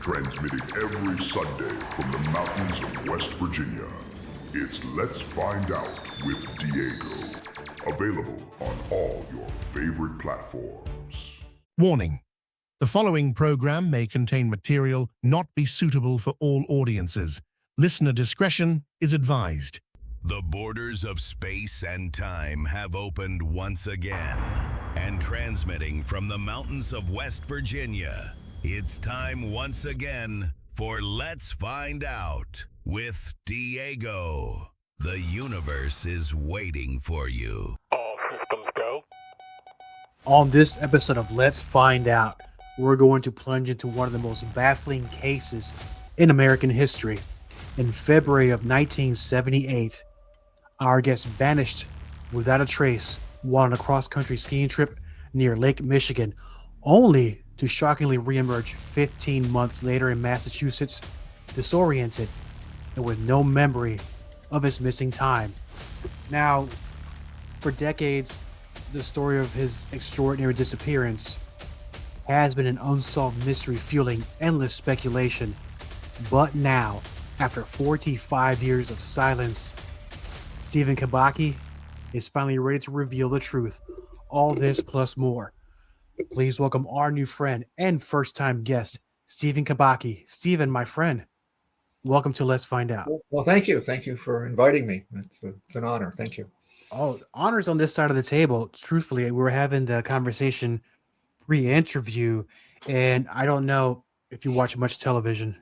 Transmitting every Sunday from the mountains of West Virginia. It's Let's Find Out with Diego. Available on all your favorite platforms. Warning. The following program may contain material not be suitable for all audiences. Listener discretion is advised. The borders of space and time have opened once again. And transmitting from the mountains of West Virginia, it's time once again for Let's Find Out with Diego. The universe is waiting for you. All systems go. On this episode of Let's Find Out, we're going to plunge into one of the most baffling cases in American history. In February of 1978, our guest vanished without a trace while on a cross-country skiing trip near Lake Michigan, only to shockingly reemerge 15 months later in Massachusetts, disoriented and with no memory of his missing time. Now, for decades, the story of his extraordinary disappearance has been an unsolved mystery fueling endless speculation. But now, after 45 years of silence, Stephen Kubacki is finally ready to reveal the truth. All this plus more. Please welcome our new friend and first-time guest, Stephen Kubacki. Stephen, my friend, welcome to Let's Find Out. Well, thank you. Thank you for inviting me. It's an honor. Thank you. Oh, honors on this side of the table. Truthfully, we were having the conversation pre-interview, and I don't know if you watch much television.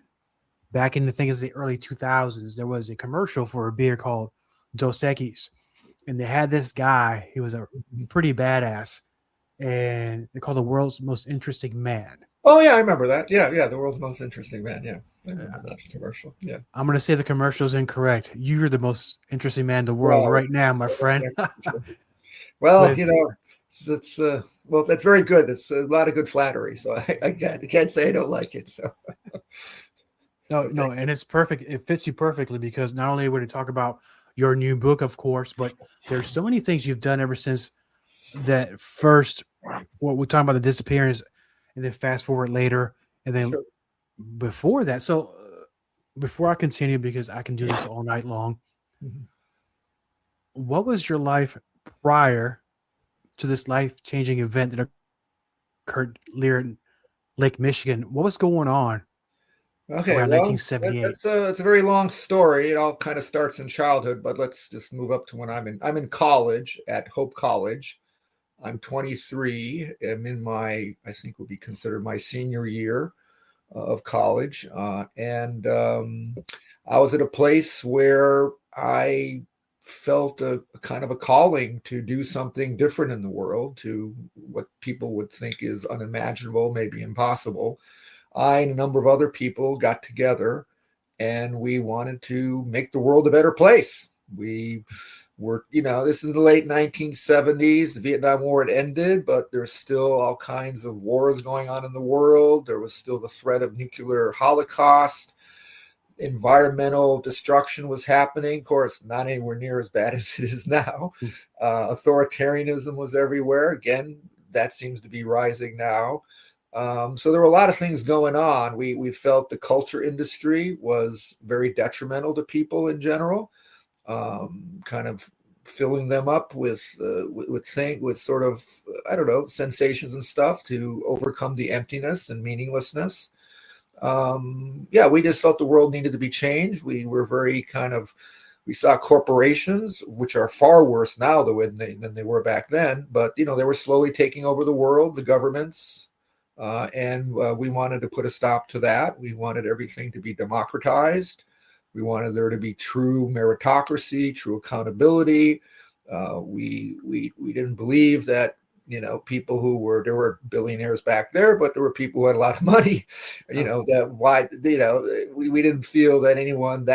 Back in the early 2000s, there was a commercial for a beer called Dos Equis, and they had this guy. He was a pretty badass, and they called the world's most interesting man. Oh, yeah, I remember that. Yeah, the world's most interesting man. Yeah, I remember that commercial. Yeah. I'm going to say the commercial is incorrect. You're the most interesting man in the world right now, my friend. Well, it's that's very good. It's a lot of good flattery, so I can't say I don't like it. So. No, and it's perfect. It fits you perfectly because not only would it talk about your new book, of course, but there's so many things you've done ever since that first. What we're talking about the disappearance, and then fast forward later, and then before that. So before I continue, because I can do this all night long, what was your life prior to this life-changing event that occurred near Lake Michigan? What was going on? Okay, around 1978. It's a very long story. It all kind of starts in childhood, but let's just move up to when I'm in college at Hope College. I'm 23. I'm in I think would be considered my senior year of college. And I was at a place where I felt a kind of a calling to do something different in the world, to what people would think is unimaginable, maybe impossible. I and a number of other people got together and we wanted to make the world a better place. We were, this is the late 1970s. The Vietnam War had ended, but there's still all kinds of wars going on in the world. There was still the threat of nuclear holocaust. Environmental destruction was happening. Of course, not anywhere near as bad as it is now. Authoritarianism was everywhere. Again, that seems to be rising now. So there were a lot of things going on. We felt the culture industry was very detrimental to people in general, kind of filling them up with sort of, sensations and stuff to overcome the emptiness and meaninglessness. We just felt the world needed to be changed. We were very we saw corporations, which are far worse now than they were back then, but they were slowly taking over the world, the governments. And we wanted to put a stop to that. We wanted everything to be democratized. We wanted there to be true meritocracy, true accountability. We didn't believe that, people there were billionaires back there, but there were people who had a lot of money, we didn't feel that anyone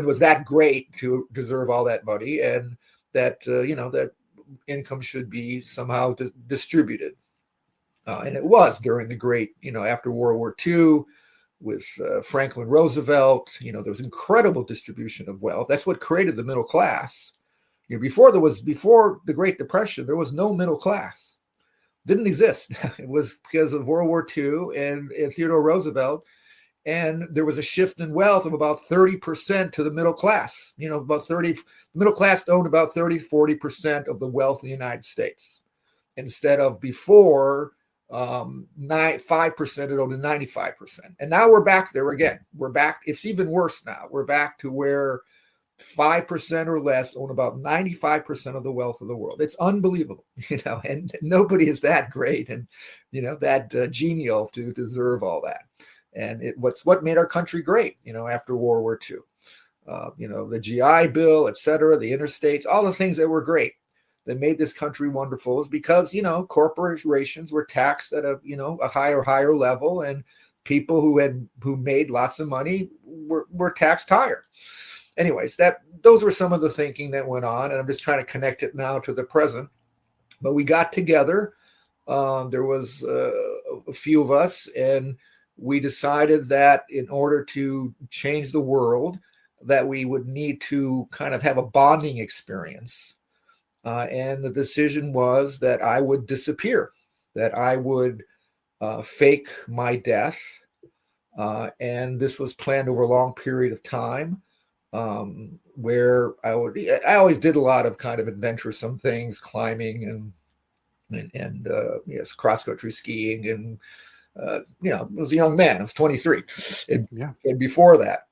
was that great to deserve all that money, and that, that income should be somehow distributed. And it was during the great, after World War II with Franklin Roosevelt, there was incredible distribution of wealth. That's what created the middle class. Before the Great Depression, there was no middle class. Didn't exist. It was because of World War II and Theodore Roosevelt And there was a shift in wealth of about 30% to the middle class. Middle class owned about 40% of the wealth in the United States, instead of before 5% it owned 95%. And now we're back there again. We're back. It's even worse now. We're back to where 5% or less own about 95% of the wealth of the world. It's unbelievable, and nobody is that great and, that genial to deserve all that. And what made our country great, after World War II, the GI Bill, et cetera, the interstates, all the things that were great that made this country wonderful is because, corporations were taxed at a higher level, and people who made lots of money were taxed higher. Anyways, those were some of the thinking that went on, and I'm just trying to connect it now to the present. But we got together. There was a few of us, and we decided that in order to change the world, that we would need to kind of have a bonding experience. And the decision was that I would disappear, that I would fake my death. And this was planned over a long period of time, where I always did a lot of kind of adventuresome things, climbing and cross-country skiing, and I was a young man. I was 23, and before that,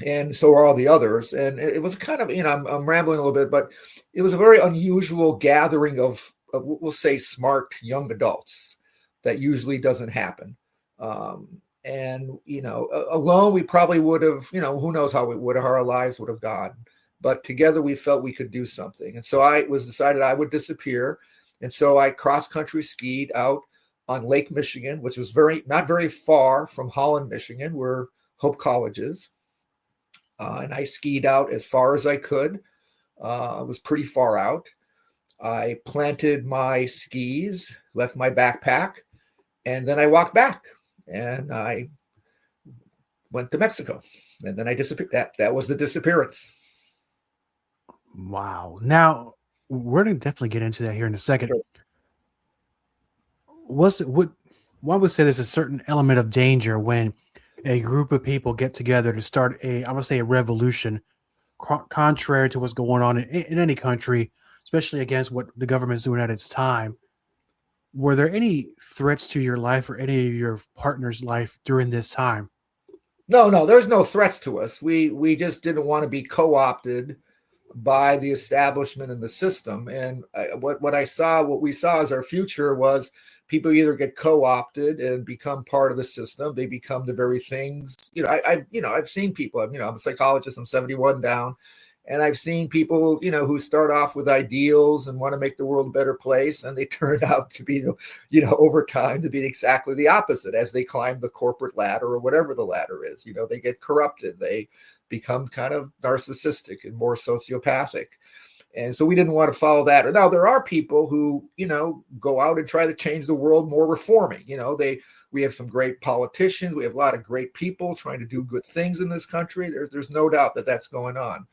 and so are all the others. And it was kind of, I'm rambling a little bit, but it was a very unusual gathering of we'll say smart young adults. That usually doesn't happen. And alone we probably would have, who knows how our lives would have gone. But together we felt we could do something. And so decided I would disappear. And so I cross-country skied out on Lake Michigan, which was not very far from Holland, Michigan, where Hope College is. And I skied out as far as I could. It was pretty far out. I planted my skis, left my backpack, and then I walked back. And I went to Mexico. And then I disappeared. That was the disappearance. Wow. Now, we're going to definitely get into that here in a second. Sure. One would say there's a certain element of danger when a group of people get together to start a revolution, contrary to what's going on in any country, especially against what the government's doing at its time. Were there any threats to your life or any of your partner's life during this time? No, there's no threats to us. We just didn't want to be co-opted by the establishment and the system. And what we saw as our future was people either get co-opted and become part of the system. They become the very things, I've seen people, I'm a psychologist, I'm 71 down. And I've seen people, who start off with ideals and want to make the world a better place. And they turn out to be, over time to be exactly the opposite as they climb the corporate ladder or whatever the ladder is. They get corrupted. They become kind of narcissistic and more sociopathic. And so we didn't want to follow that. Now, there are people who, go out and try to change the world more reforming. We have some great politicians. We have a lot of great people trying to do good things in this country. There's no doubt that that's going on.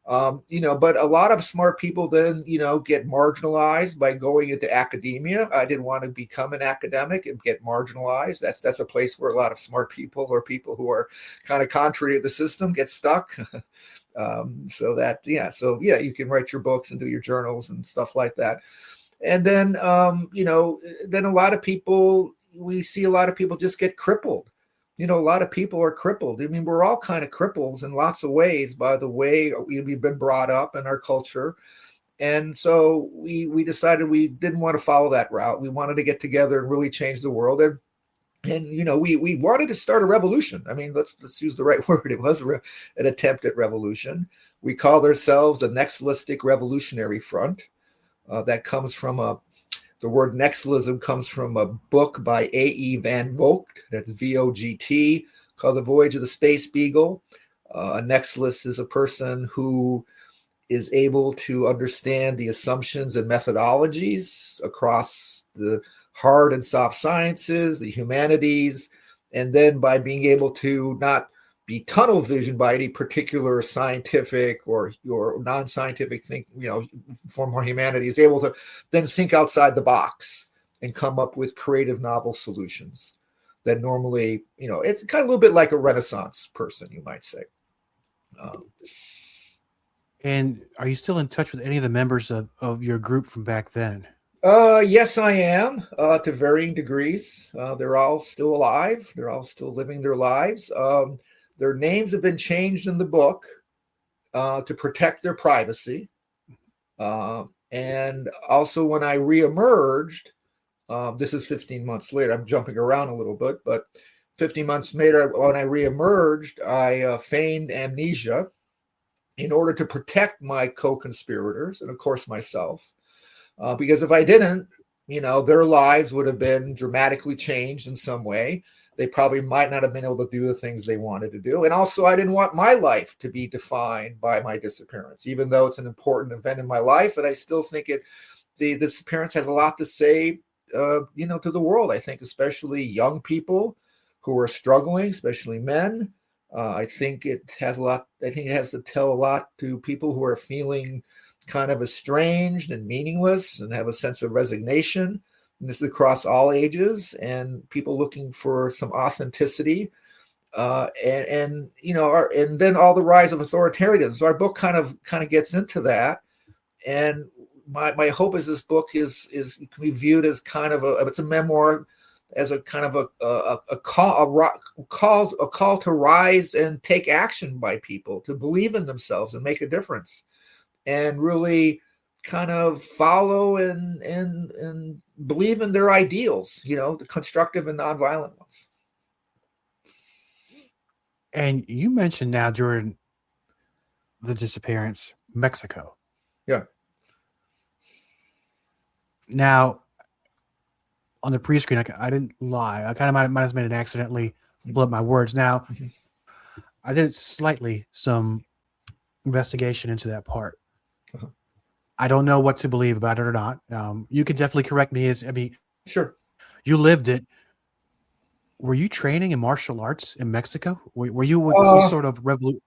But a lot of smart people then, get marginalized by going into academia. I didn't want to become an academic and get marginalized. That's a place where a lot of smart people or people who are kind of contrary to the system get stuck. You can write your books and do your journals and stuff like that. And then, then a lot of people, we see a lot of people just get crippled. A lot of people are crippled. I mean, we're all kind of cripples in lots of ways by the way we've been brought up in our culture. And so we decided we didn't want to follow that route. We wanted to get together and really change the world. And we wanted to start a revolution. I mean, let's use the right word. It was an attempt at revolution. We called ourselves the Nextalistic Revolutionary Front. That comes from the word nextalism comes from a book by A.E. Van Vogt, that's V-O-G-T, called The Voyage of the Space Beagle. A nextalist is a person who is able to understand the assumptions and methodologies across the hard and soft sciences, the humanities, and then by being able to not be tunnel visioned by any particular scientific or non-scientific form of humanity, is able to then think outside the box and come up with creative, novel solutions than normally. It's kind of a little bit like a Renaissance person, you might say. And are you still in touch with any of the members of your group from back then? Yes, I am, to varying degrees. They're all still alive. They're all still living their lives. Their names have been changed in the book to protect their privacy. And also when I reemerged, this is 15 months later, I'm jumping around a little bit, but 15 months later, when I reemerged, I feigned amnesia in order to protect my co-conspirators and, of course, myself. Because if I didn't, their lives would have been dramatically changed in some way. They probably might not have been able to do the things they wanted to do. And also, I didn't want my life to be defined by my disappearance, even though it's an important event in my life. And I still think the disappearance has a lot to say, to the world. I think especially young people who are struggling, especially men. I think it has to tell a lot to people who are feeling kind of estranged and meaningless and have a sense of resignation. And this is across all ages and people looking for some authenticity. And then all the rise of authoritarianism. So our book kind of gets into that. And my hope is this book is can be viewed as kind of it's a memoir, as a kind of a call to rise and take action by people to believe in themselves and make a difference, and really kind of follow and believe in their ideals, the constructive and nonviolent ones. And you mentioned now during the disappearance, Mexico. Yeah. Now, on the pre-screen, I didn't lie. I kind of might have made it accidentally blip my words. Now, I did slightly some investigation into that part. Uh-huh. I don't know what to believe about it or not. You could definitely correct me. Sure. You lived it. Were you training in martial arts in Mexico? Were you with some sort of revolution?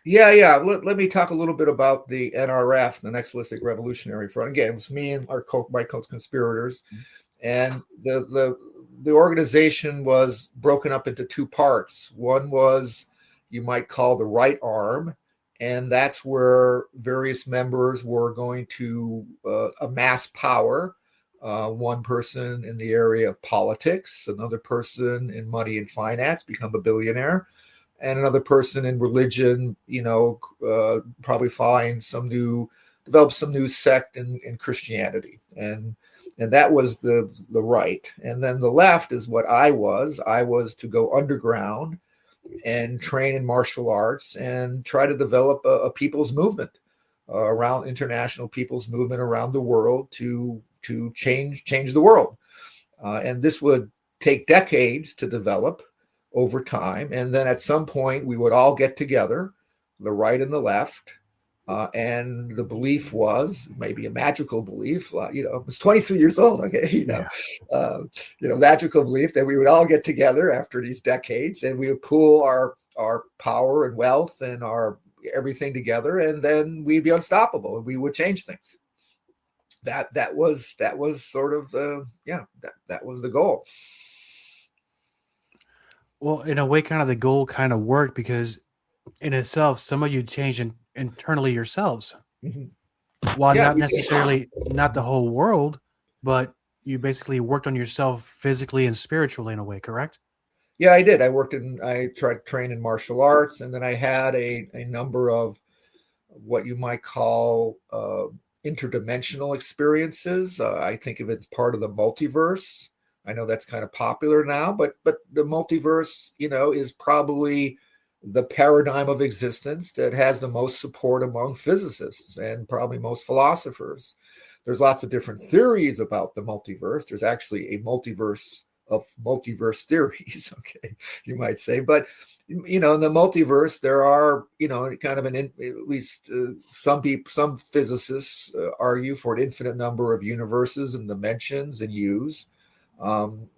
Yeah. Let me talk a little bit about the NRF, the Nextalistic Revolutionary Front. Again, it was me and my co-conspirators. And the organization was broken up into two parts. One was, you might call, the right arm, and that's where various members were going to amass power. One person in the area of politics, another person in money and finance, become a billionaire, and another person in religion, probably develop some new sect in Christianity. And that was the right. And then the left is what I was. I was to go underground and train in martial arts and try to develop a people's movement around international people's movement around the world to change the world. And this would take decades to develop over time. And then at some point we would all get together, the right and the left. And the belief was, maybe a magical belief, I was 23 years old. Okay. Magical belief that we would all get together after these decades and we would pool our power and wealth and our everything together. And then we'd be unstoppable and we would change things. That was sort of that was the goal. Well, in a way, kind of the goal kind of worked because in itself, some of you changed internally yourselves. Mm-hmm. While not necessarily not the whole world, but you basically worked on yourself physically and spiritually in a way, correct? Yeah, I did. I tried to train in martial arts, and then I had a number of what you might call interdimensional experiences. I think of it as part of the multiverse. I know that's kind of popular now, but the multiverse, is probably the paradigm of existence that has the most support among physicists and probably most philosophers. There's lots of different theories about the multiverse. There's actually a multiverse of multiverse theories, okay, you might say. But, in the multiverse, there are, kind of at least some physicists argue for an infinite number of universes and dimensions and U's. And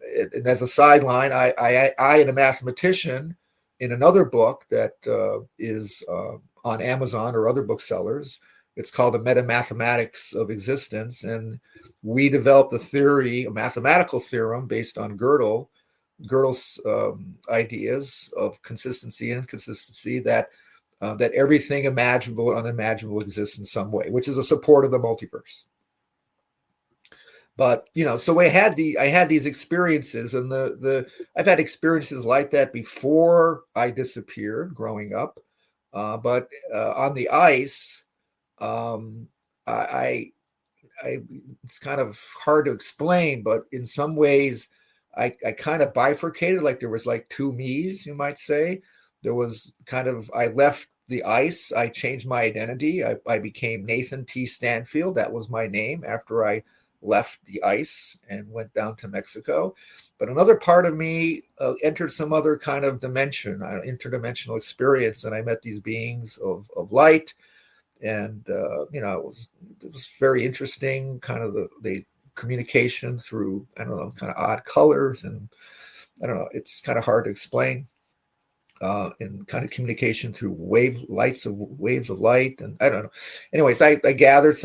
as a sideline, I and a mathematician in another book that is on Amazon or other booksellers, it's called The Metamathematics of Existence. And we developed a theory, a mathematical theorem based on Gödel, Gödel's ideas of consistency and inconsistency, that that everything imaginable and unimaginable exists in some way, which is a support of the multiverse. But so I had these experiences, and I've had experiences like that before I disappeared growing up. But on the ice, I it's kind of hard to explain, but in some ways, I kind of bifurcated. Like there was like two me's, you might say. There was I left the ice. I changed my identity. I became Nathan T. Stanfield. That was my name after I left the ice and went down to Mexico. But another part of me entered some other kind of dimension, interdimensional experience, and I met these beings of light. And it was very interesting, kind of the communication through, I don't know, kind of odd colors, and I don't know, it's kind of hard to explain. And kind of communication through waves of light, and I don't know. Anyways, I gathered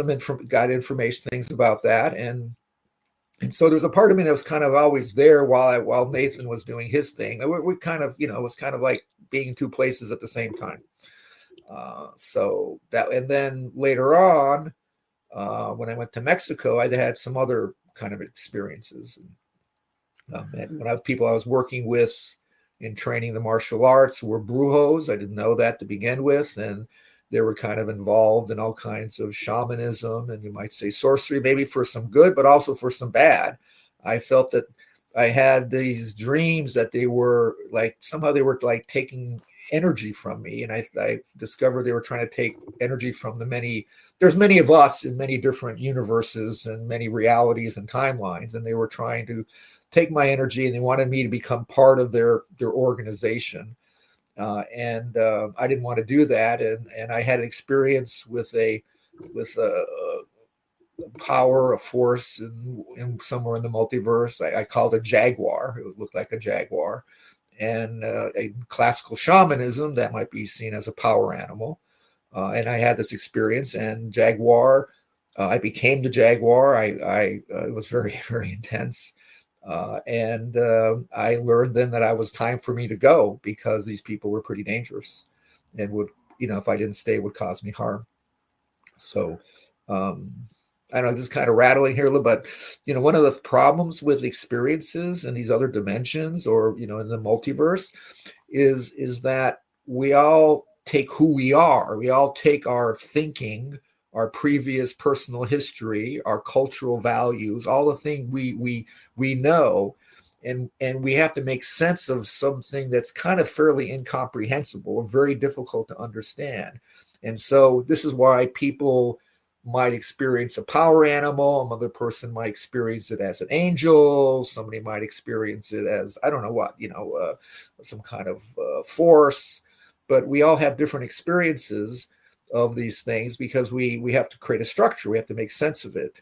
got information, things about that, and so there's a part of me that was kind of always there while Nathan was doing his thing. We kind of, it was kind of like being in two places at the same time. So that, and then later on, when I went to Mexico, I had some other kind of experiences. And when people I was working with in training the martial arts were brujos. I didn't know that to begin with, and they were kind of involved in all kinds of shamanism, and you might say sorcery, maybe for some good, but also for some bad. I felt that I had these dreams that they were like, somehow they were like taking energy from me. And I discovered they were trying to take energy from there's many of us in many different universes and many realities and timelines. And they were trying to take my energy, and they wanted me to become part of their organization. And I didn't want to do that. And I had an experience with a power, a force in somewhere in the multiverse. I called a jaguar. It looked like a jaguar. And a classical shamanism, that might be seen as a power animal. And I had this experience, and jaguar, I became the jaguar. It was very, very intense. And I learned then that it was time for me to go, because these people were pretty dangerous and would, if I didn't stay, would cause me harm. So, I don't know, just kind of rattling here a little, but, one of the problems with experiences in these other dimensions, or, in the multiverse, is that we all take who we are. We all take our thinking, our previous personal history, our cultural values, all the things we know, and we have to make sense of something that's kind of fairly incomprehensible, very difficult to understand. And so this is why people might experience a power animal. Another person might experience it as an angel. Somebody might experience it as, I don't know what, some kind of force. But we all have different experiences of these things, because we have to create a structure. We have to make sense of it.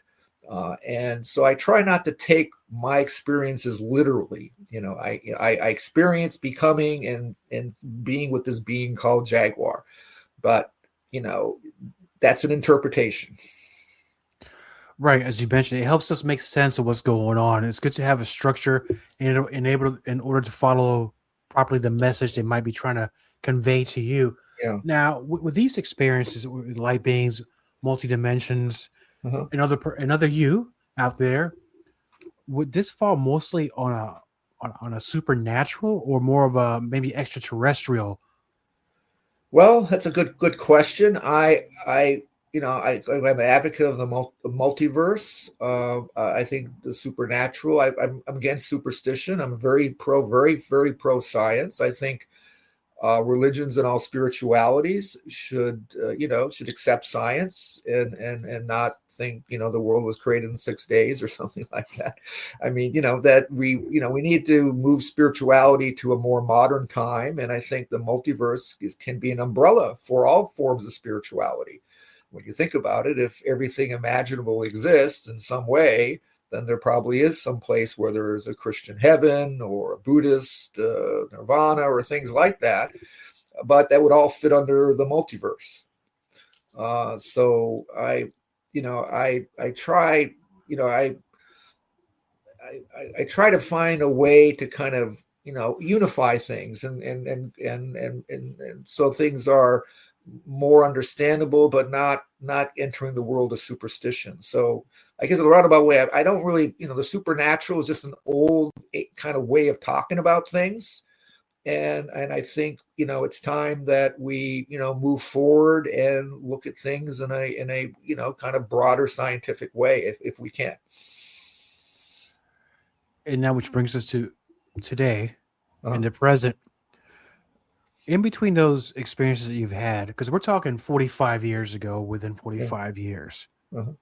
And so I try not to take my experiences literally. I experience becoming and being with this being called Jaguar. But, that's an interpretation. Right, as you mentioned, it helps us make sense of what's going on. It's good to have a structure in order to follow properly the message they might be trying to convey to you. Yeah. Now, with these experiences, with light beings, multi dimensions, another you out there, would this fall mostly on a supernatural, or more of a maybe extraterrestrial? Well, that's a good question. I'm an advocate of the multiverse. I think the supernatural. I'm against superstition. I'm very pro science. I think religions and all spiritualities should accept science and not think the world was created in 6 days or something like that. I mean, that we need to move spirituality to a more modern time, and I think the multiverse can be an umbrella for all forms of spirituality. When you think about it, if everything imaginable exists in some way, then there probably is some place where there is a Christian heaven or a Buddhist nirvana or things like that. But that would all fit under the multiverse. So I try, I try to find a way to kind of, unify things and so things are more understandable, but not entering the world of superstition. So I guess in a roundabout way, I don't really, the supernatural is just an old kind of way of talking about things. And I think, it's time that we, move forward and look at things in a kind of broader scientific way if we can. And now, which brings us to today, Uh-huh. in the present. In between those experiences that you've had, because we're talking 45 years ago, within 45 years, Uh-huh.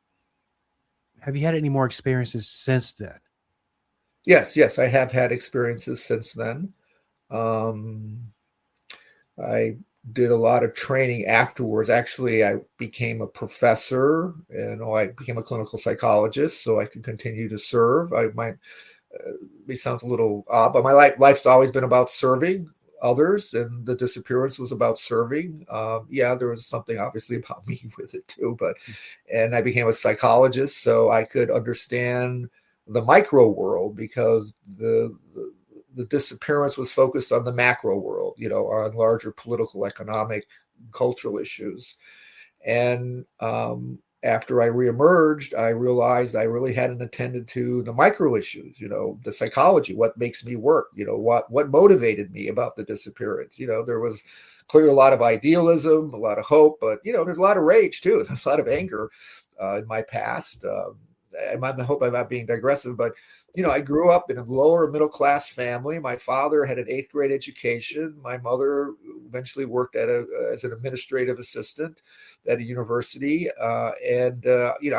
have you had any more experiences since then? Yes, I have had experiences since then. I did a lot of training afterwards. Actually, I became a professor and I became a clinical psychologist so I could continue to serve. It sounds a little odd, but my life's always been about serving others, and the Disappearance was about serving. There was something obviously about me with it too, and I became a psychologist so I could understand the micro world, because the Disappearance was focused on the macro world, on larger political, economic, cultural issues. And after I reemerged, I realized I really hadn't attended to the micro issues, the psychology, what makes me work, what motivated me about the Disappearance. There was clearly a lot of idealism, a lot of hope, but, there's a lot of rage too. There's a lot of anger in my past. I hope I'm not being digressive, but, I grew up in a lower middle class family. My father had an 8th grade education. My mother eventually worked as an administrative assistant at a university. I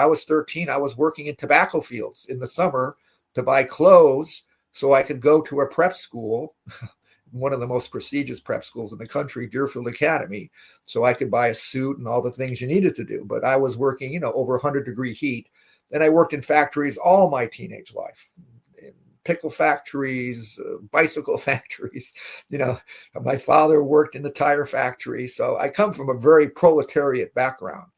was 13. I was working in tobacco fields in the summer to buy clothes so I could go to a prep school, one of the most prestigious prep schools in the country, Deerfield Academy, so I could buy a suit and all the things you needed to do. But I was working, over 100-degree heat. And I worked in factories all my teenage life, in pickle factories, bicycle factories. My father worked in the tire factory. So I come from a very proletariat background.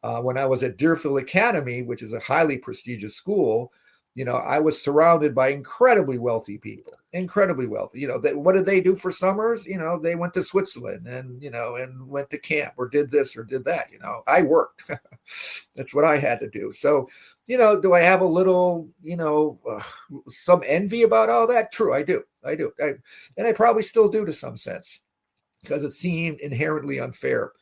When I was at Deerfield Academy, which is a highly prestigious school, I was surrounded by incredibly wealthy people, incredibly wealthy. What did they do for summers? They went to Switzerland and went to camp or did this or did that. I worked. That's what I had to do. So, do I have a little, some envy about all that? True, I do. And I probably still do to some sense, because it seemed inherently unfair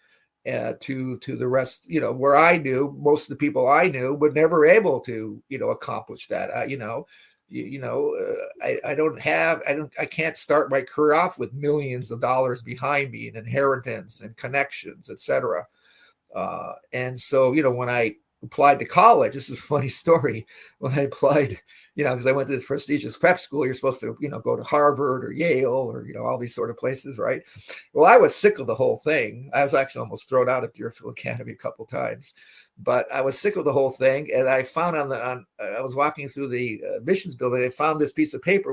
to the rest, where I knew most of the people I knew were never able to, accomplish that. I can't start my career off with millions of dollars behind me and inheritance and connections, etc. And so, when I applied to college, this is a funny story. When I applied, because I went to this prestigious prep school, you're supposed to, go to Harvard or Yale or, all these sort of places, right? Well, I was sick of the whole thing. I was actually almost thrown out of Deerfield Academy a couple of times, but I was sick of the whole thing. And I found I was walking through the admissions building. I found this piece of paper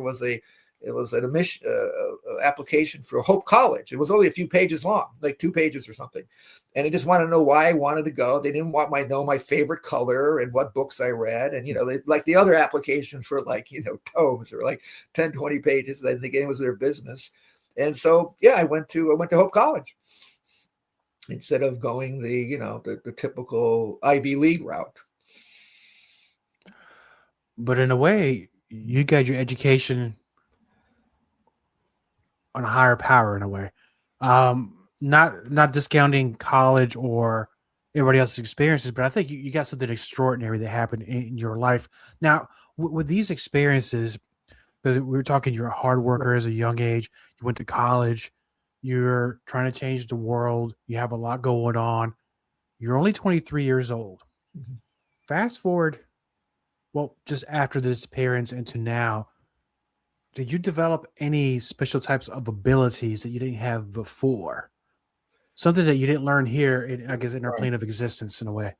it was an admission application for Hope College. It was only a few pages long, like 2 pages or something. And I just wanted to know why I wanted to go. They didn't want know my favorite color and what books I read. And, they, like the other applications were like, tomes or like 10, 20 pages. I think it was their business. And so, I went to Hope College instead of going the typical Ivy League route. But in a way, you got your education on a higher power in a way. Not discounting college or everybody else's experiences, but I think you got something extraordinary that happened in your life. Now, with these experiences, because we were talking, you're a hard worker as a young age, you went to college, you're trying to change the world, you have a lot going on. You're only 23 years old. Mm-hmm. Fast forward, just after the Disappearance into now, did you develop any special types of abilities that you didn't have before? Something that you didn't learn here, in our plane of existence in a way.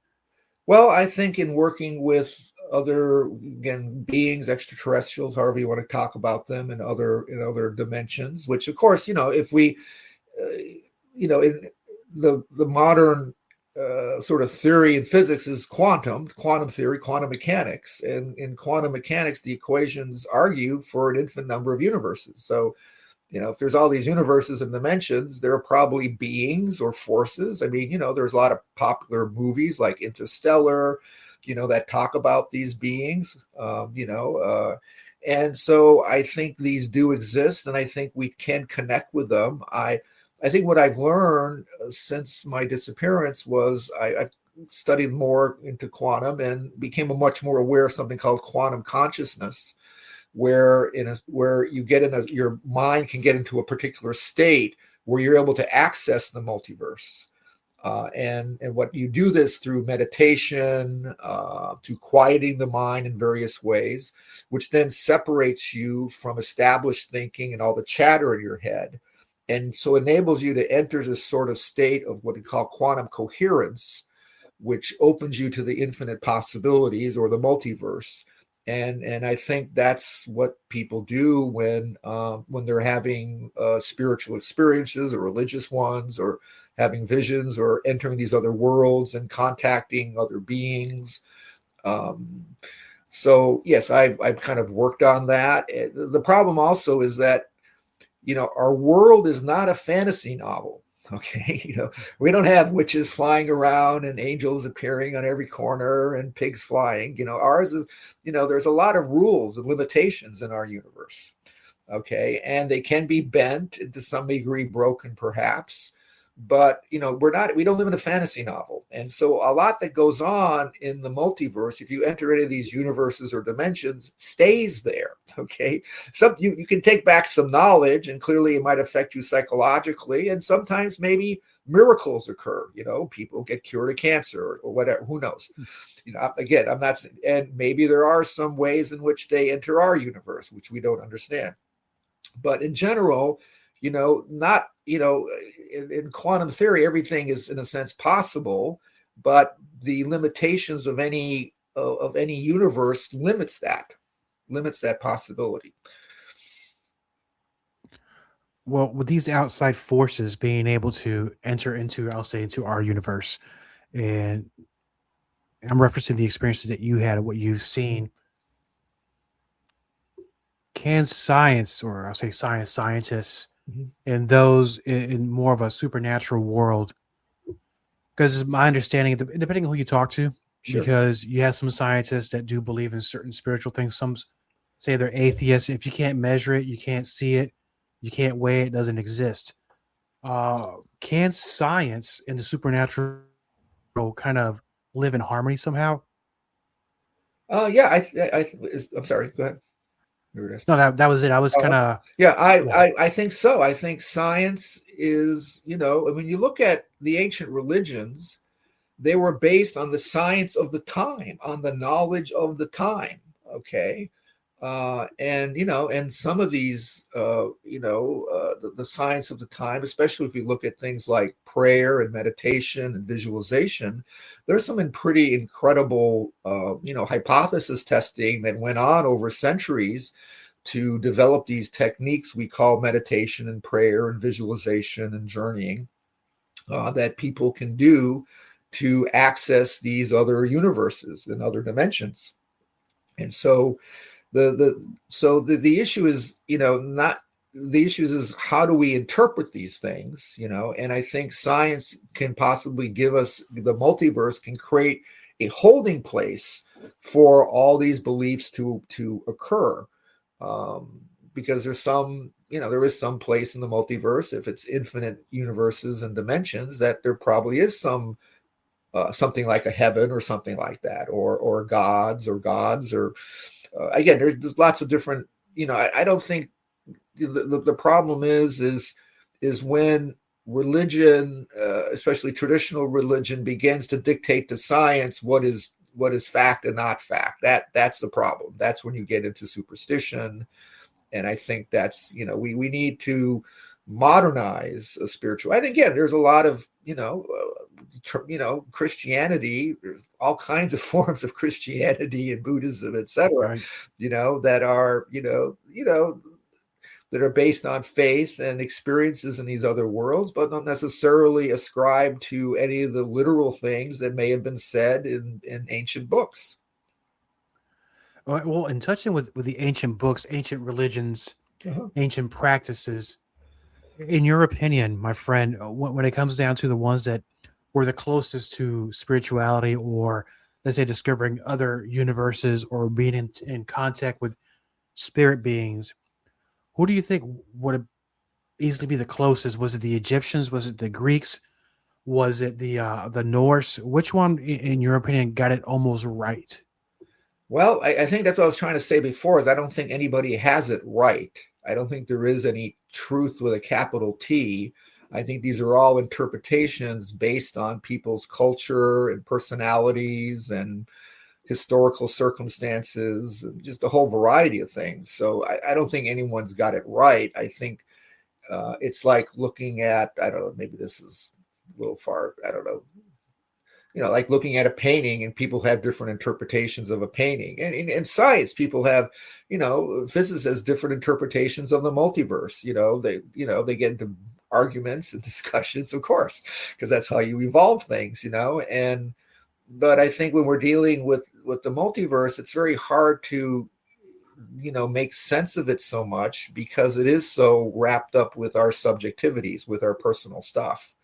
Well, I think in working with other, again, beings, extraterrestrials, however you want to talk about them, in other dimensions, which of course, if we, in the modern sort of theory in physics is quantum theory, quantum mechanics. And in quantum mechanics, the equations argue for an infinite number of universes. So, if there's all these universes and dimensions, there are probably beings or forces. I mean, there's a lot of popular movies like Interstellar, that talk about these beings, and so I think these do exist, and I think we can connect with them. I think what I've learned since my disappearance was I've studied more into quantum and became much more aware of something called quantum consciousness, where you get your mind can get into a particular state where you're able to access the multiverse. And what you do this through meditation, to quieting the mind in various ways, which then separates you from established thinking and all the chatter in your head. And so enables you to enter this sort of state of what we call quantum coherence, which opens you to the infinite possibilities or the multiverse. And I think that's what people do when they're having spiritual experiences or religious ones, or having visions, or entering these other worlds and contacting other beings. So yes, I've kind of worked on that. The problem also is that our world is not a fantasy novel. Okay, we don't have witches flying around and angels appearing on every corner and pigs flying. Ours is, there's a lot of rules and limitations in our universe. Okay, and they can be bent, and to some degree broken, perhaps. But we don't live in a fantasy novel. And so a lot that goes on in the multiverse, if you enter any of these universes or dimensions, stays there. Okay. You can take back some knowledge, and clearly it might affect you psychologically. And sometimes maybe miracles occur, people get cured of cancer or whatever, who knows? Again, I'm not, and maybe there are some ways in which they enter our universe, which we don't understand. But in general, not, in quantum theory, everything is in a sense possible, but the limitations of any universe limits that possibility. Well, with these outside forces being able to enter into, I'll say, into our universe, and I'm referencing the experiences that you had and what you've seen, can science, or I'll say scientists, and those in more of a supernatural world, because my understanding, depending on who you talk to, Sure. because you have some scientists that do believe in certain spiritual things. Some say they're atheists. If you can't measure it, you can't see it, you can't weigh it, it doesn't exist. Can science and the supernatural kind of live in harmony somehow? Yeah, I'm sorry. Go ahead. No, that was it. I was kind of I think so. I think science is, when you look at the ancient religions, they were based on the science of the time, on the knowledge of the time. Okay. And some of these, the science of the time, especially if you look at things like prayer and meditation and visualization, there's some pretty incredible, hypothesis testing that went on over centuries to develop these techniques we call meditation and prayer and visualization and journeying, that people can do to access these other universes and other dimensions. And so the issue is, not the issue is how do we interpret these things, and I think science can possibly give us, the multiverse can create a holding place for all these beliefs to occur, because there is some place in the multiverse, if it's infinite universes and dimensions, that there probably is some something like a heaven or something like that, or gods, or again, there's lots of different, I don't think the problem is when religion, especially traditional religion, begins to dictate to science what is fact and not fact. That's the problem. That's when you get into superstition. And I think that's, we need to modernize a spiritual. And again, there's a lot of, Christianity, there's all kinds of forms of Christianity and Buddhism, etc., right. that are, that are based on faith and experiences in these other worlds, but not necessarily ascribe to any of the literal things that may have been said in ancient books. All right, well, in touching with the ancient books, ancient religions, ancient practices, in your opinion, my friend, when it comes down to the ones that were the closest to spirituality, or let's say discovering other universes or being in contact with spirit beings, who do you think would easily be the closest? Was it the Egyptians? Was it the Greeks? Was it the Norse? Which one, in your opinion, got it almost right? Well, I think that's what I was trying to say before, is I don't think anybody has it right. I don't think there is any truth with a capital T. I think these are all interpretations based on people's culture and personalities and historical circumstances, and just a whole variety of things. So I don't think anyone's got it right. I think it's like looking at, I don't know, maybe this is a little far, I don't know, like looking at a painting, and people have different interpretations of a painting. And in science, people have, physicists different interpretations of the multiverse. They get into arguments and discussions, of course, because that's how you evolve things, but I think when we're dealing with the multiverse, it's very hard to, make sense of it so much, because it is so wrapped up with our subjectivities, with our personal stuff.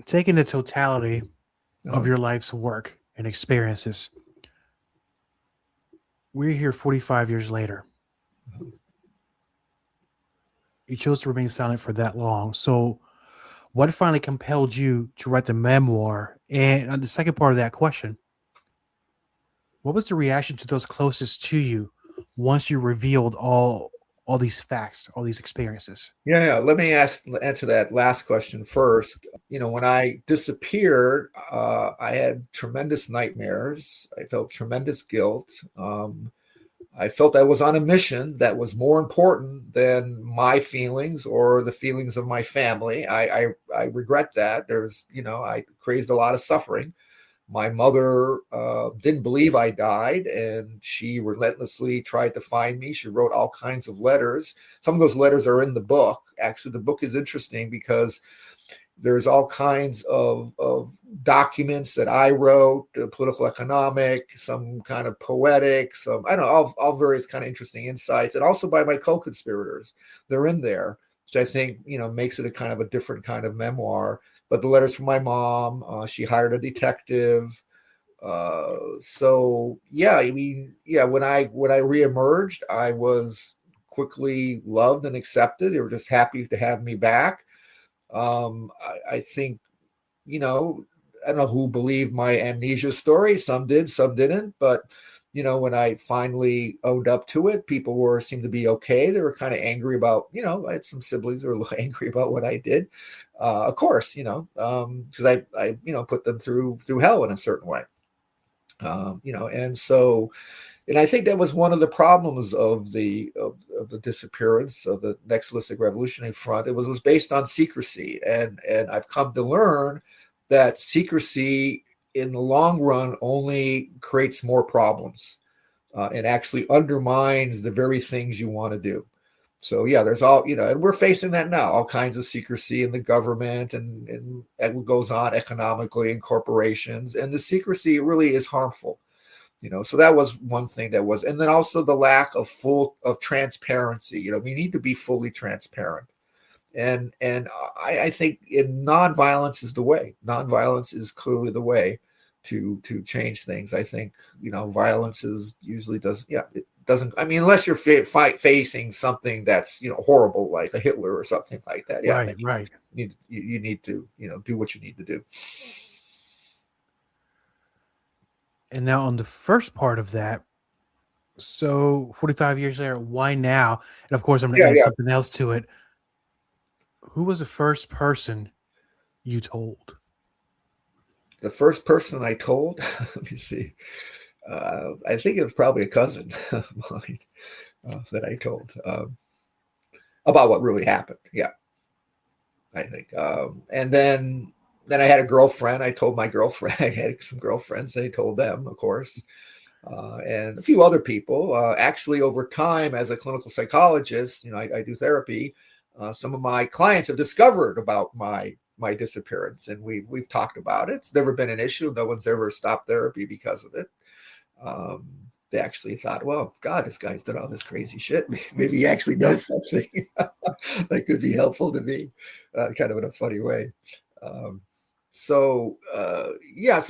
Taking the totality of your life's work and experiences, we're here 45 years later. You chose to remain silent for that long. So what finally compelled you to write the memoir? And on the second part of that question, what was the reaction to those closest to you once you revealed all these facts, all these experiences? Yeah. Let me answer that last question first. When I disappeared, I had tremendous nightmares. I felt tremendous guilt. I felt I was on a mission that was more important than my feelings or the feelings of my family. I regret that. I caused a lot of suffering. My mother didn't believe I died, and she relentlessly tried to find me. She wrote all kinds of letters. Some of those letters are in the book. Actually, the book is interesting because there's all kinds of documents that I wrote, political, economic, some kind of poetic, some, I don't know, all various kind of interesting insights, and also by my co-conspirators. They're in there, which I think, makes it a kind of a different kind of memoir. But the letters from my mom, she hired a detective. So yeah, when I reemerged, I was quickly loved and accepted. They were just happy to have me back. I think, I don't know who believed my amnesia story. Some did, some didn't. But, when I finally owned up to it, people seemed to be okay. They were kind of angry about, I had some siblings who were a little angry about what I did. Of course, because I put them through hell in a certain way. And so, and I think that was one of the problems of the disappearance of the Nexilistic Revolutionary Front. It was based on secrecy, and I've come to learn that secrecy in the long run only creates more problems and actually undermines the very things you want to do. So yeah, there's all, and we're facing that now, all kinds of secrecy in the government and what goes on economically in corporations, and the secrecy really is harmful. So that was one thing and then also the lack of transparency. We need to be fully transparent. And I think nonviolence is the way. Nonviolence is clearly the way to change things. I think, violence it doesn't, I mean, unless you're facing something that's, horrible, like a Hitler or something like that. Yeah. Right. You need to, do what you need to do. And now on the first part of that, so 45 years later, why now? And of course, I'm going to add something else to it. Who was the first person you told? The first person I told, let me see. I think it was probably a cousin of mine that I told about what really happened. Yeah, I think. And then I had a girlfriend. I told my girlfriend. I had some girlfriends. I told them, of course. and a few other people. Actually, over time, as a clinical psychologist, I do therapy. Some of my clients have discovered about my disappearance, and we've talked about it. It's never been an issue. No one's ever stopped therapy because of it. They actually thought, well, God, this guy's done all this crazy shit. Maybe he actually knows something that could be helpful to me, kind of in a funny way. Some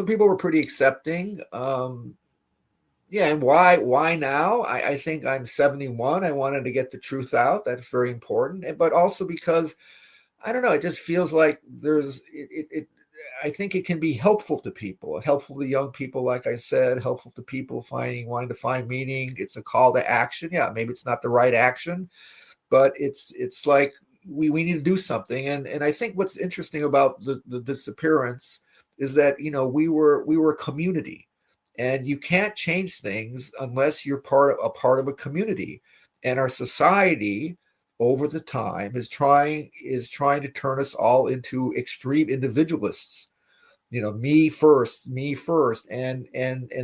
people were pretty accepting. And why now? I think I'm 71. I wanted to get the truth out. That's very important. But also because, I don't know, it just feels like I think it can be helpful to people, helpful to young people, like I said, helpful to people wanting to find meaning. It's a call to action. Yeah, maybe it's not the right action, but it's like we need to do something. And I think what's interesting about the disappearance is that, we were a community, and you can't change things unless you're part of a community. And our society over the time is trying to turn us all into extreme individualists. Me first. And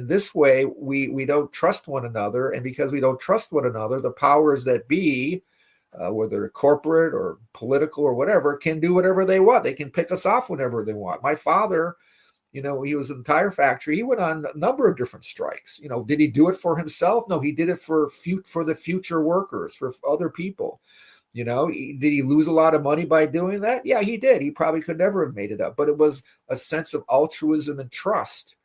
this way we don't trust one another. And because we don't trust one another, the powers that be, whether corporate or political or whatever, can do whatever they want. They can pick us off whenever they want. My father, he was in the tire factory. He went on a number of different strikes. Did he do it for himself? No, he did it for the future workers, for other people. Did he lose a lot of money by doing that? Yeah, he did. He probably could never have made it up. But it was a sense of altruism and trust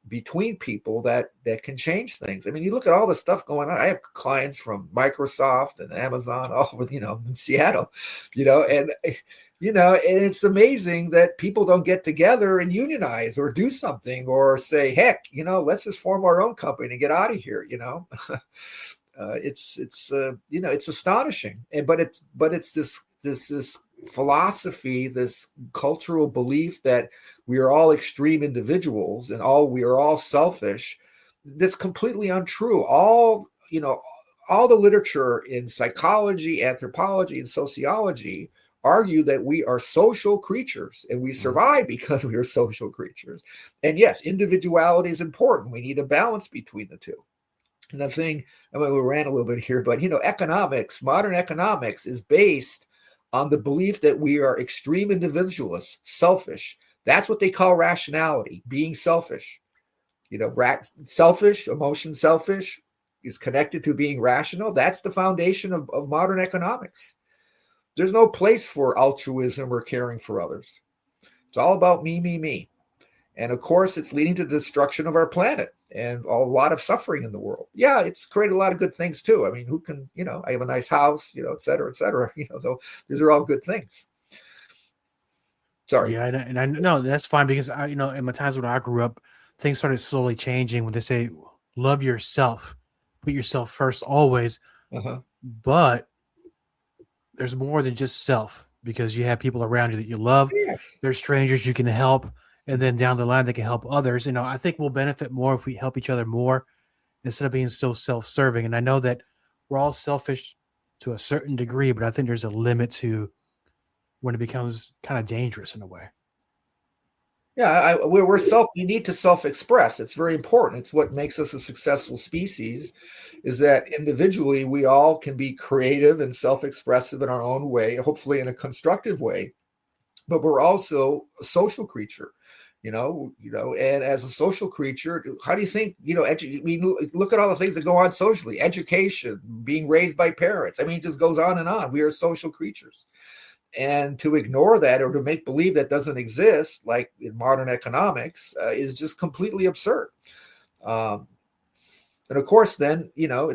between people that can change things. I mean, you look at all the stuff going on. I have clients from Microsoft and Amazon all over, in Seattle, and it's amazing that people don't get together and unionize or do something or say, heck, let's just form our own company and get out of here. It's astonishing. But it's this philosophy, this cultural belief that we are all extreme individuals and we are all selfish. That's completely untrue. All the literature in psychology, anthropology, and sociology argue that we are social creatures, and we survive because we are social creatures. And yes, individuality is important. We need a balance between the two. And the thing, we ran a little bit here, but economics, modern economics, is based on the belief that we are extreme individualists, selfish. That's what they call rationality, being selfish. Emotion selfish is connected to being rational. That's the foundation of modern economics. There's no place for altruism or caring for others. It's all about me, me, me. And of course, it's leading to the destruction of our planet and a lot of suffering in the world. Yeah, it's created a lot of good things too. I mean, who can, I have a nice house, et cetera, et cetera. So these are all good things. Sorry. Yeah, and I know that's fine, because in my times when I grew up, things started slowly changing when they say, love yourself, put yourself first always. Uh-huh. But there's more than just self, because you have people around you that you love. Yes. There's strangers you can help. And then down the line, they can help others. I think we'll benefit more if we help each other more instead of being so self-serving. And I know that we're all selfish to a certain degree, but I think there's a limit to when it becomes kind of dangerous in a way. Yeah, we need to self-express. It's very important. It's what makes us a successful species, is that individually we all can be creative and self-expressive in our own way, hopefully in a constructive way. But we're also a social creature, and as a social creature, how do you think, look at all the things that go on socially, education, being raised by parents. I mean, it just goes on and on. We are social creatures. And to ignore that or to make believe that doesn't exist, like in modern economics, is just completely absurd. And of course, then,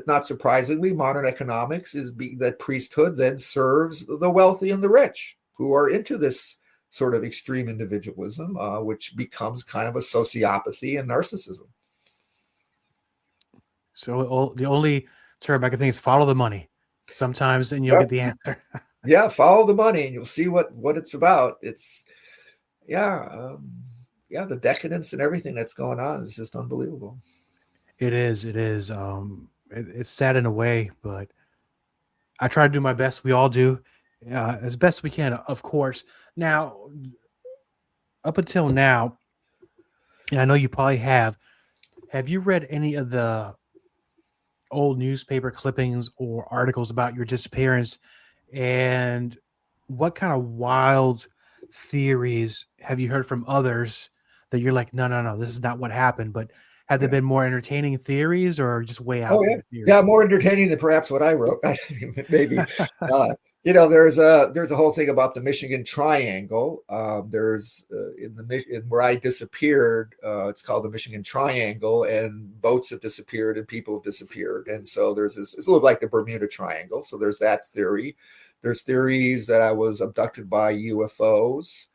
not surprisingly, modern economics is that priesthood then serves the wealthy and the rich who are into this sort of extreme individualism, which becomes kind of a sociopathy and narcissism. So the only term I can think is follow the money sometimes, and you'll get the answer. Yeah, follow the money and you'll see what it's about. It's, the decadence and everything that's going on is just unbelievable. It is. It's sad in a way, but I try to do my best. We all do. As best we can, of course. Now, up until now, and I know you probably have, Have you read any of the old newspaper clippings or articles about your disappearance? And what kind of wild theories have you heard from others that you're like, no, no, no, this is not what happened? But have there Yeah. been more entertaining theories or just way out Oh yeah, there yeah, theories? more entertaining than perhaps what I wrote. Maybe. There's a whole thing about the Michigan Triangle. There's in where I disappeared. It's called the Michigan Triangle, and boats have disappeared and people have disappeared. And so there's this. It's a little like the Bermuda Triangle. So there's that theory. There's theories that I was abducted by UFOs.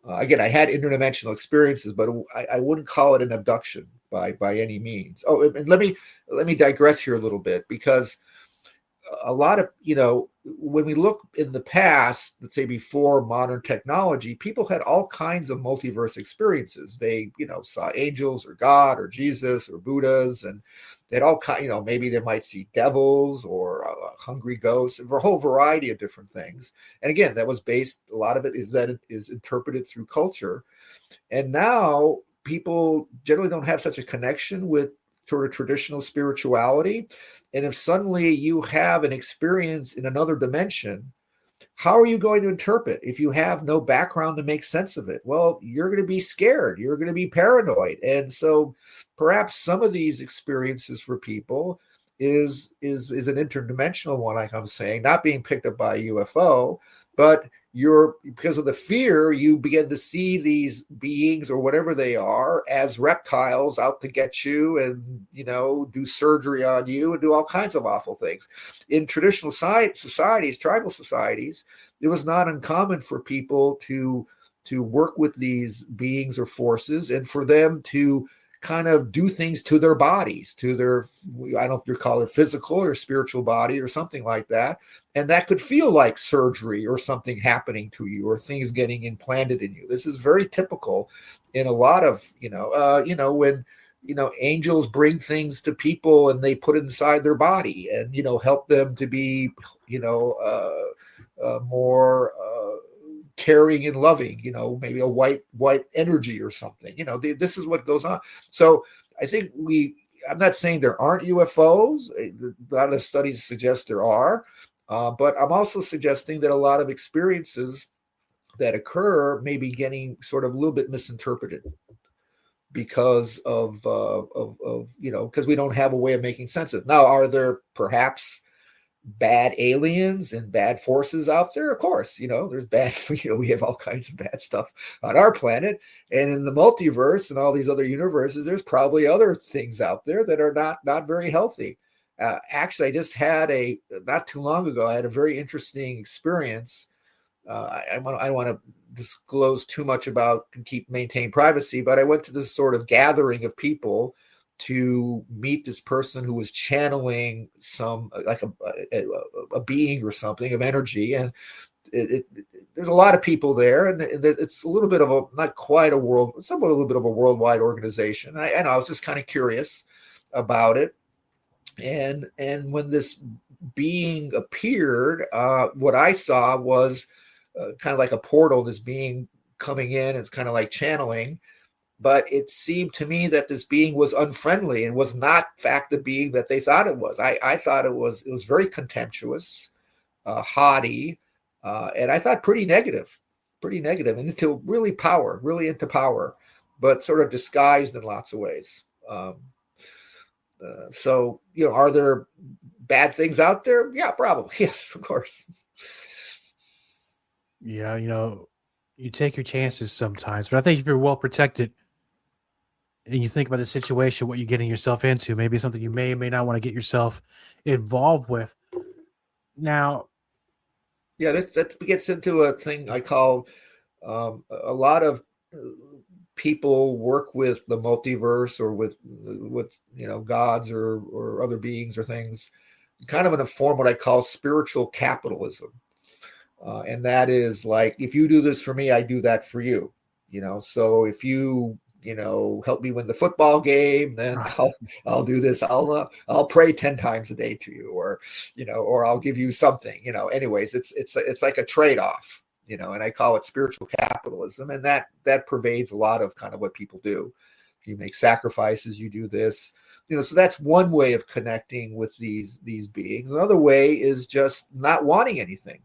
Again, I had interdimensional experiences, but I wouldn't call it an abduction by any means. Oh, and let me digress here a little bit, because a lot of, when we look in the past, let's say before modern technology, people had all kinds of multiverse experiences. They, saw angels or God or Jesus or Buddhas, and they had all kind, maybe they might see devils or hungry ghosts, and a whole variety of different things. And again, that was based, a lot of it is interpreted through culture. And now people generally don't have such a connection with sort of traditional spirituality. And if suddenly you have an experience in another dimension, how are you going to interpret if you have no background to make sense of it? Well, you're going to be scared. You're going to be paranoid. And so perhaps some of these experiences for people is an interdimensional one, like I'm saying, not being picked up by a UFO, but because of the fear, you begin to see these beings or whatever they are as reptiles out to get you and, do surgery on you and do all kinds of awful things. In traditional societies, tribal societies, it was not uncommon for people to work with these beings or forces, and for them to kind of do things to their bodies, to their, I don't know if you call it physical or spiritual body or something like that. And that could feel like surgery or something happening to you or things getting implanted in you. This is very typical in a lot of, when, angels bring things to people and they put it inside their body and, help them to be, more caring and loving, maybe a white energy or something. This is what goes on. So I think I'm not saying there aren't UFOs. A lot of studies suggest there are, but I'm also suggesting that a lot of experiences that occur may be getting sort of a little bit misinterpreted because of because we don't have a way of making sense of it. Now, are there perhaps bad aliens and bad forces out there? Of course, there's bad, we have all kinds of bad stuff on our planet, and in the multiverse and all these other universes, there's probably other things out there that are not very healthy. Actually, I just had not too long ago, I had a very interesting experience. I don't want to disclose too much about and maintain privacy, but I went to this sort of gathering of people to meet this person who was channeling some like a being or something of energy, and there's a lot of people there, and it's a little bit of not quite a somewhat a little bit of a worldwide organization. And I was just kind of curious about it, and when this being appeared, what I saw was kind of like a portal. This being coming in, it's kind of like channeling. But it seemed to me that this being was unfriendly and was not, in fact, the being that they thought it was. I thought it was very contemptuous, haughty, and I thought pretty negative, and into really into power, but sort of disguised in lots of ways. So, are there bad things out there? Yeah, probably. Yes, of course. Yeah, you take your chances sometimes, but I think if you're well protected and you think about the situation, what you're getting yourself into, maybe something you may or may not want to get yourself involved with. Now, yeah, that gets into a thing I call a lot of people work with the multiverse or with gods or other beings or things, kind of in a form what I call spiritual capitalism. And that is like, if you do this for me, I do that for you. So if you help me win the football game, then I'll do this. I'll pray 10 times a day to you, or I'll give you something. Anyways, it's like a trade-off. And I call it spiritual capitalism, and that pervades a lot of kind of what people do. you make sacrifices, you do this, so that's one way of connecting with these beings. Another way is just not wanting anything,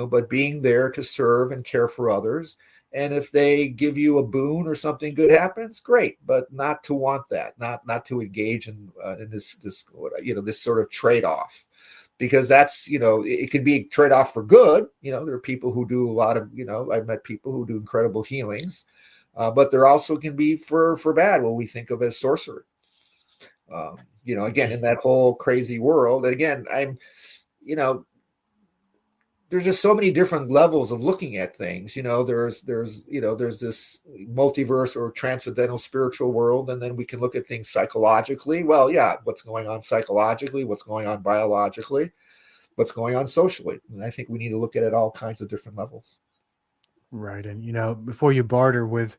but being there to serve and care for others. And if they give you a boon or something good happens, great, but not to want that, not to engage in this sort of trade-off, because that's, it can be a trade-off for good. There are people who do a lot of, I've met people who do incredible healings, but there also can be for bad, what we think of as sorcery. Again, in that whole crazy world. And again, there's just so many different levels of looking at things. There's this multiverse or transcendental spiritual world, and then we can look at things psychologically. Well, yeah, what's going on psychologically, what's going on biologically, what's going on socially. And I think we need to look at it all kinds of different levels. Right. And, before you barter with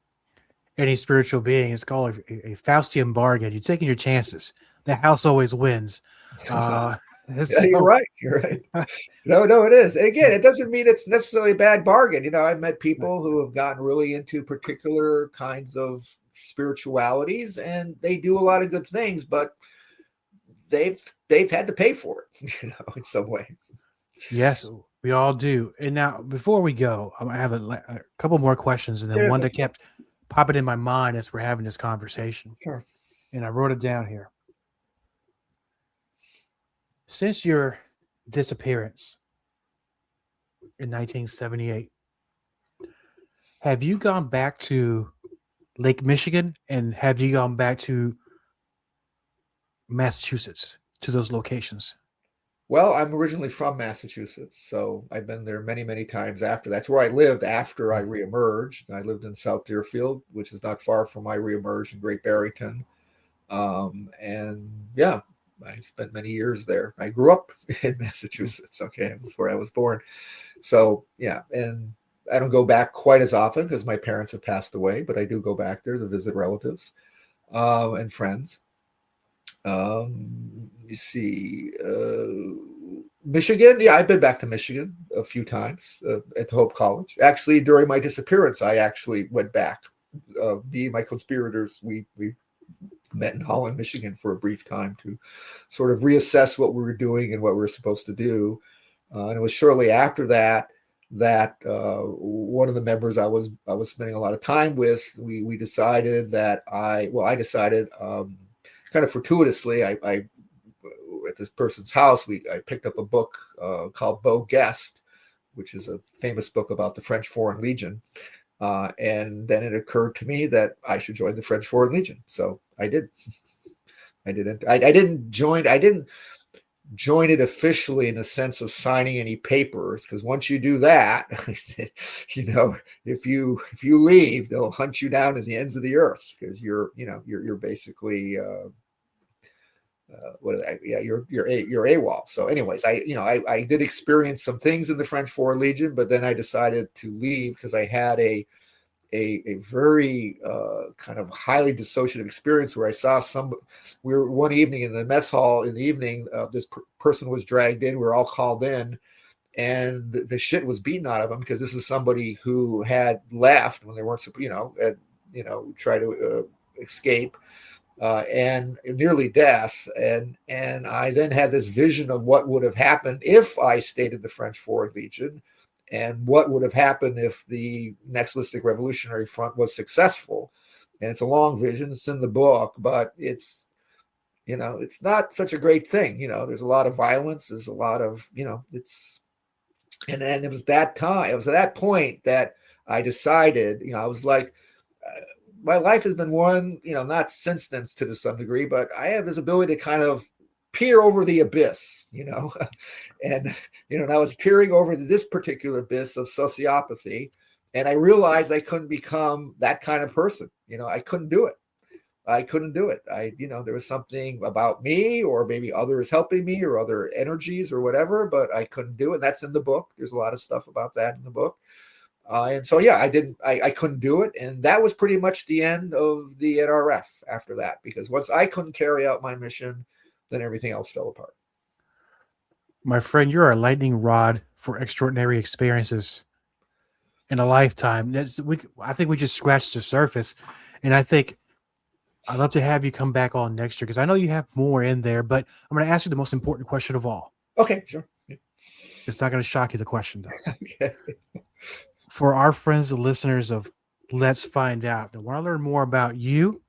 any spiritual being, it's called a Faustian bargain. You're taking your chances. The house always wins. Yeah, you're right. You're right. No, it is. And again, it doesn't mean it's necessarily a bad bargain. I've met people who have gotten really into particular kinds of spiritualities, and they do a lot of good things, but they've had to pay for it, in some way. Yes, we all do. And now, before we go, I have a couple more questions, and then one that kept popping in my mind as we're having this conversation. Sure. And I wrote it down here. Since your disappearance in 1978, have you gone back to Lake Michigan, and have you gone back to Massachusetts, to those locations? Well, I'm originally from Massachusetts, so I've been there many, many times after. That's where I lived after I reemerged. I lived in South Deerfield, which is not far from my reemerge in Great Barrington. And yeah, I spent many years there. I grew up in Massachusetts. Okay, that's where I was born. So yeah, and I don't go back quite as often because my parents have passed away, but I do go back there to visit relatives and friends. You see, Michigan. Yeah, I've been back to Michigan a few times at Hope College. Actually, during my disappearance, I actually went back. Me and my conspirators, we met in Holland, Michigan for a brief time to sort of reassess what we were doing and what we were supposed to do. And it was shortly after that one of the members I was spending a lot of time with, we decided that I decided kind of fortuitously, I at this person's house, I picked up a book called Beau Guest, which is a famous book about the French Foreign Legion. And then it occurred to me that I should join the French Foreign Legion. So I did. I didn't join it officially in the sense of signing any papers, because once you do that, if you leave, they'll hunt you down to the ends of the earth, because you're basically you're AWOL. So anyways, I did experience some things in the French Foreign Legion, but then I decided to leave because I had a very kind of highly dissociative experience where I saw we were one evening in the mess hall in the evening, this person was dragged in, we were all called in, and the shit was beaten out of them, because this is somebody who had left when they weren't, try to escape. And nearly death. And I then had this vision of what would have happened if I stayed in the French Foreign Legion, and what would have happened if the Nationalistic Revolutionary Front was successful. And it's a long vision. It's in the book, but it's not such a great thing. There's a lot of violence. There's a lot of, and then it was that time. It was at that point that I decided, I was like, my life has been one, not since then to some degree, but I have this ability to kind of peer over the abyss, and, I was peering over this particular abyss of sociopathy, and I realized I couldn't become that kind of person. I couldn't do it. There was something about me, or maybe others helping me, or other energies or whatever, but I couldn't do it. That's in the book. There's a lot of stuff about that in the book. And so, yeah, I couldn't do it. And that was pretty much the end of the NRF after that, because once I couldn't carry out my mission, then everything else fell apart. My friend, you're a lightning rod for extraordinary experiences in a lifetime. I think we just scratched the surface. And I think I'd love to have you come back on next year because I know you have more in there, but I'm going to ask you the most important question of all. Okay, sure. It's not going to shock you, the question, though. Okay. For our friends and listeners of Let's Find Out, they want to learn more about you,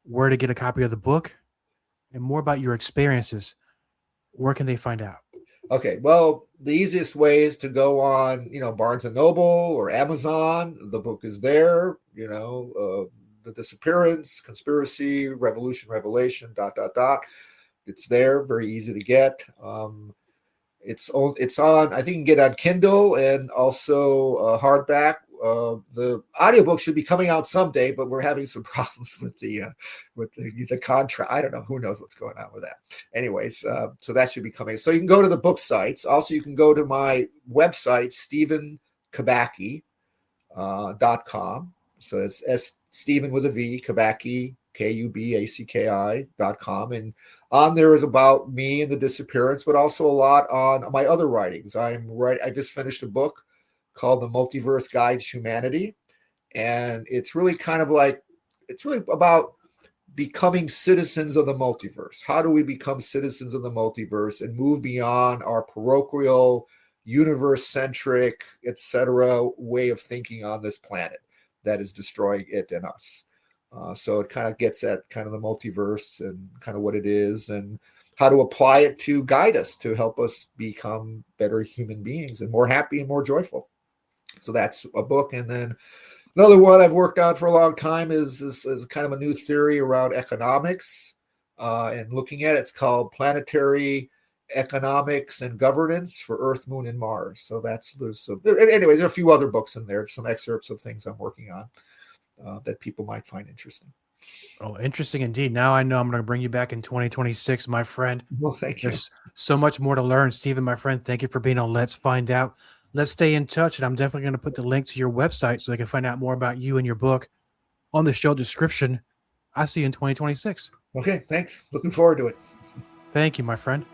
where to get a copy of the book, and more about your experiences. Where can they find out? Okay, well, the easiest way is to go on, Barnes & Noble or Amazon. The book is there, The Disappearance, Conspiracy, Revolution, Revelation, ... It's there, very easy to get. It's on, I think you can get it on Kindle and also hardback. The audiobook should be coming out someday, but we're having some problems with the contract. I don't know. Who knows what's going on with that? Anyways, so that should be coming. So you can go to the book sites. Also, you can go to my website, StephenKubacki.com. So it's Stephen with a V, Kubacki, Kubacki.com. And on there is about me and the disappearance, but also a lot on my other writings. I just finished a book called The Multiverse Guide to Humanity. And it's really it's really about becoming citizens of the multiverse. How do we become citizens of the multiverse and move beyond our parochial, universe-centric, etc. way of thinking on this planet that is destroying it and us? So it kind of gets at kind of the multiverse and kind of what it is and how to apply it to guide us, to help us become better human beings and more happy and more joyful. So that's a book. And then another one I've worked on for a long time is kind of a new theory around economics and looking at it. It's called Planetary Economics and Governance for Earth, Moon, and Mars. So there's a few other books in there, some excerpts of things I'm working on that people might find interesting. Oh, interesting indeed. Now I know I'm going to bring you back in 2026, my friend. Well, thank you. There's so much more to learn. Stephen, my friend, thank you for being on Let's Find Out. Let's stay in touch, and I'm definitely going to put the link to your website so they can find out more about you and your book on the show description. I'll see you in 2026. Okay, thanks. Looking forward to it. Thank you, my friend.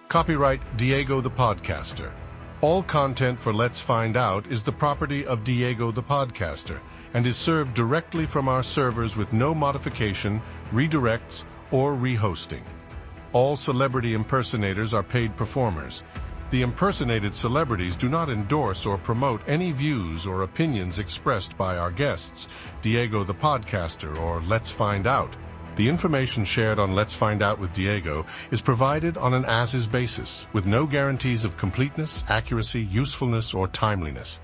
Copyright Diego the Podcaster. All content for Let's Find Out is the property of Diego the Podcaster and is served directly from our servers with no modification, redirects, or rehosting. All celebrity impersonators are paid performers. The impersonated celebrities do not endorse or promote any views or opinions expressed by our guests, Diego the Podcaster, or Let's Find Out. The information shared on Let's Find Out with Diego is provided on an as-is basis, with no guarantees of completeness, accuracy, usefulness, or timeliness.